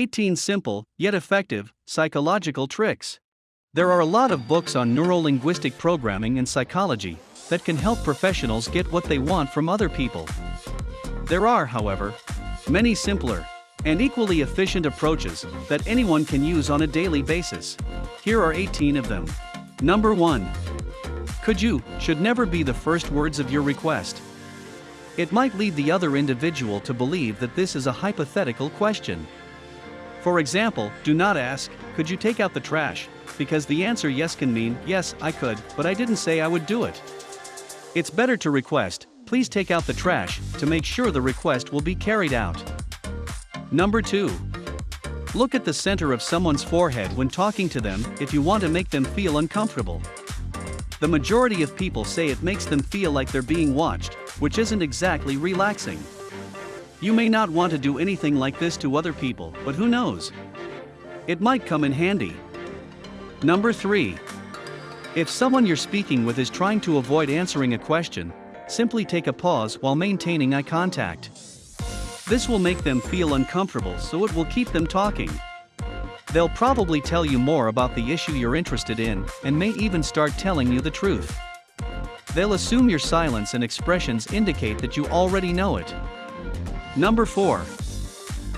18 simple, yet effective, psychological tricks. There are a lot of books on neuro-linguistic programming and psychology that can help professionals get what they want from other people. There are, however, many simpler and equally efficient approaches that anyone can use on a daily basis. Here are 18 of them. Number 1. Could you, should never be the first words of your request. It might lead the other individual to believe that this is a hypothetical question. For example, do not ask, could you take out the trash? Because the answer yes can mean, yes, I could, but I didn't say I would do it. It's better to request, please take out the trash, to make sure the request will be carried out. Number 2. Look at the center of someone's forehead when talking to them if you want to make them feel uncomfortable. The majority of people say it makes them feel like they're being watched, which isn't exactly relaxing. You may not want to do anything like this to other people, but who knows? It might come in handy. Number 3. If someone you're speaking with is trying to avoid answering a question, simply take a pause while maintaining eye contact. This will make them feel uncomfortable, so it will keep them talking. They'll probably tell you more about the issue you're interested in, and may even start telling you the truth. They'll assume your silence and expressions indicate that you already know it. Number 4.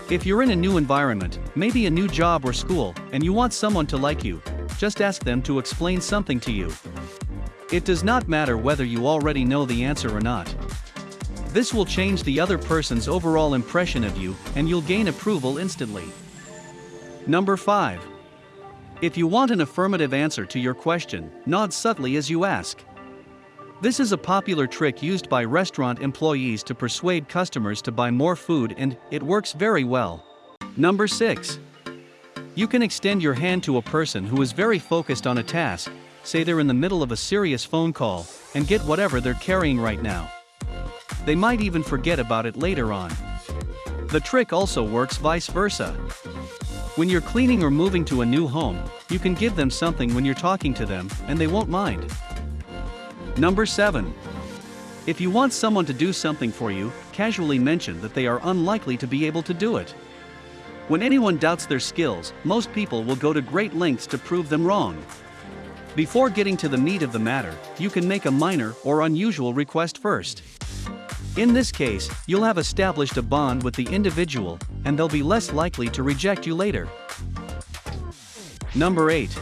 If you're in a new environment, maybe a new job or school, and you want someone to like you, just ask them to explain something to you. It does not matter whether you already know the answer or not. This will change the other person's overall impression of you, and you'll gain approval instantly. Number 5. If you want an affirmative answer to your question, nod subtly as you ask. This is a popular trick used by restaurant employees to persuade customers to buy more food, and it works very well. Number 6. You can extend your hand to a person who is very focused on a task, say they're in the middle of a serious phone call, and get whatever they're carrying right now. They might even forget about it later on. The trick also works vice versa. When you're cleaning or moving to a new home, you can give them something when you're talking to them, and they won't mind. Number 7. If you want someone to do something for you, casually mention that they are unlikely to be able to do it. When anyone doubts their skills, most people will go to great lengths to prove them wrong. Before getting to the meat of the matter, you can make a minor or unusual request first. In this case, you'll have established a bond with the individual, and they'll be less likely to reject you later. Number 8.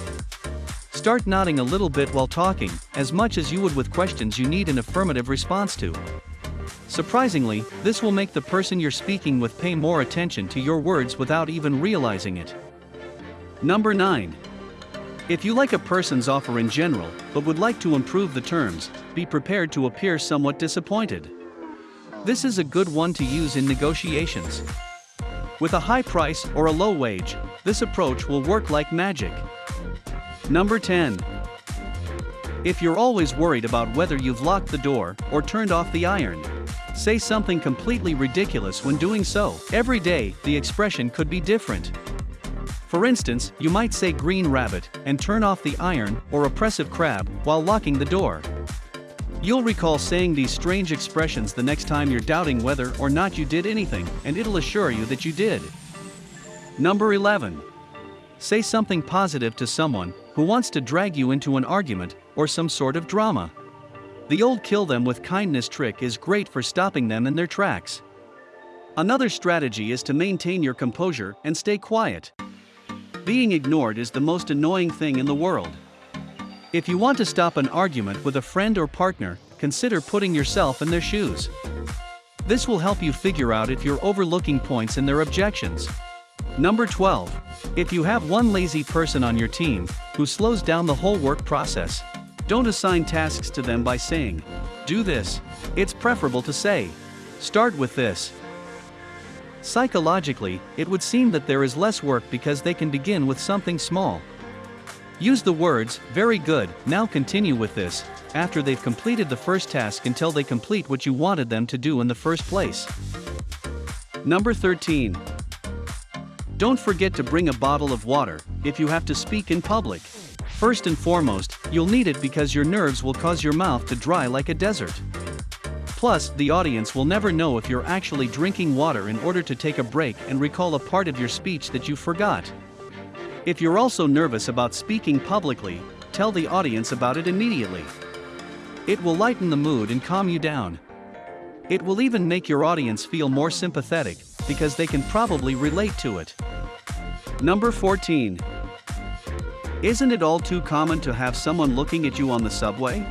Start nodding a little bit while talking, as much as you would with questions you need an affirmative response to. Surprisingly, this will make the person you're speaking with pay more attention to your words without even realizing it. Number 9. If you like a person's offer in general, but would like to improve the terms, be prepared to appear somewhat disappointed. This is a good one to use in negotiations. With a high price or a low wage, this approach will work like magic. Number 10. If you're always worried about whether you've locked the door or turned off the iron, say something completely ridiculous when doing so. Every day, the expression could be different. For instance, you might say green rabbit and turn off the iron, or oppressive crab, while locking the door. You'll recall saying these strange expressions the next time you're doubting whether or not you did anything, and it'll assure you that you did. Number 11. Say something positive to someone who wants to drag you into an argument or some sort of drama. The old kill them with kindness trick is great for stopping them in their tracks. Another strategy is to maintain your composure and stay quiet. Being ignored is the most annoying thing in the world. If you want to stop an argument with a friend or partner, consider putting yourself in their shoes. This will help you figure out if you're overlooking points in their objections. Number 12. If you have one lazy person on your team who slows down the whole work process, don't assign tasks to them by saying, "Do this." It's preferable to say, "Start with this." Psychologically, it would seem that there is less work because they can begin with something small. Use the words, "Very good, now continue with this," after they've completed the first task until they complete what you wanted them to do in the first place. Number 13. Don't forget to bring a bottle of water if you have to speak in public. First and foremost, you'll need it because your nerves will cause your mouth to dry like a desert. Plus, the audience will never know if you're actually drinking water in order to take a break and recall a part of your speech that you forgot. If you're also nervous about speaking publicly, tell the audience about it immediately. It will lighten the mood and calm you down. It will even make your audience feel more sympathetic, because they can probably relate to it. Number 14. Isn't it all too common to have someone looking at you on the subway?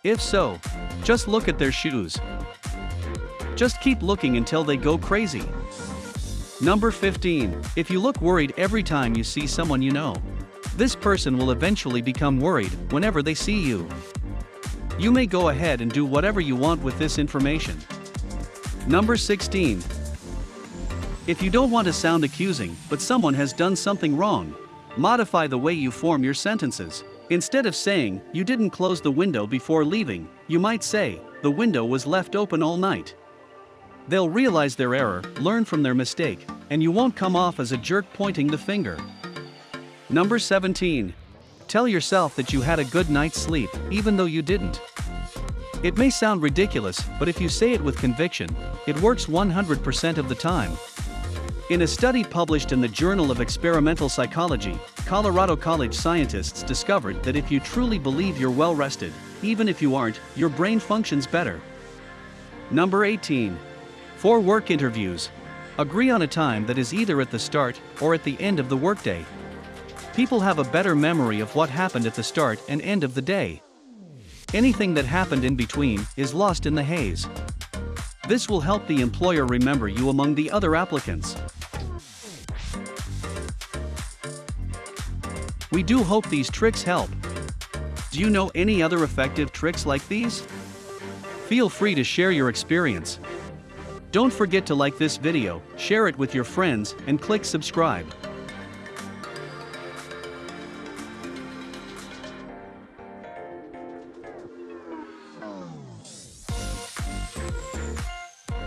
If so, just look at their shoes. Just keep looking until they go crazy. Number 15. If you look worried every time you see someone you know, this person will eventually become worried whenever they see you. You may go ahead and do whatever you want with this information. Number 16. If you don't want to sound accusing, but someone has done something wrong, modify the way you form your sentences. Instead of saying, "You didn't close the window before leaving," you might say, "The window was left open all night." They'll realize their error, learn from their mistake, and you won't come off as a jerk pointing the finger. Number 17. Tell yourself that you had a good night's sleep, even though you didn't. It may sound ridiculous, but if you say it with conviction, it works 100% of the time. In a study published in the Journal of Experimental Psychology, Colorado College scientists discovered that if you truly believe you're well rested, even if you aren't, your brain functions better. Number 18. For work interviews, agree on a time that is either at the start or at the end of the workday. People have a better memory of what happened at the start and end of the day. Anything that happened in between is lost in the haze. This will help the employer remember you among the other applicants. We do hope these tricks help. Do you know any other effective tricks like these? Feel free to share your experience. Don't forget to like this video, share it with your friends, and click subscribe.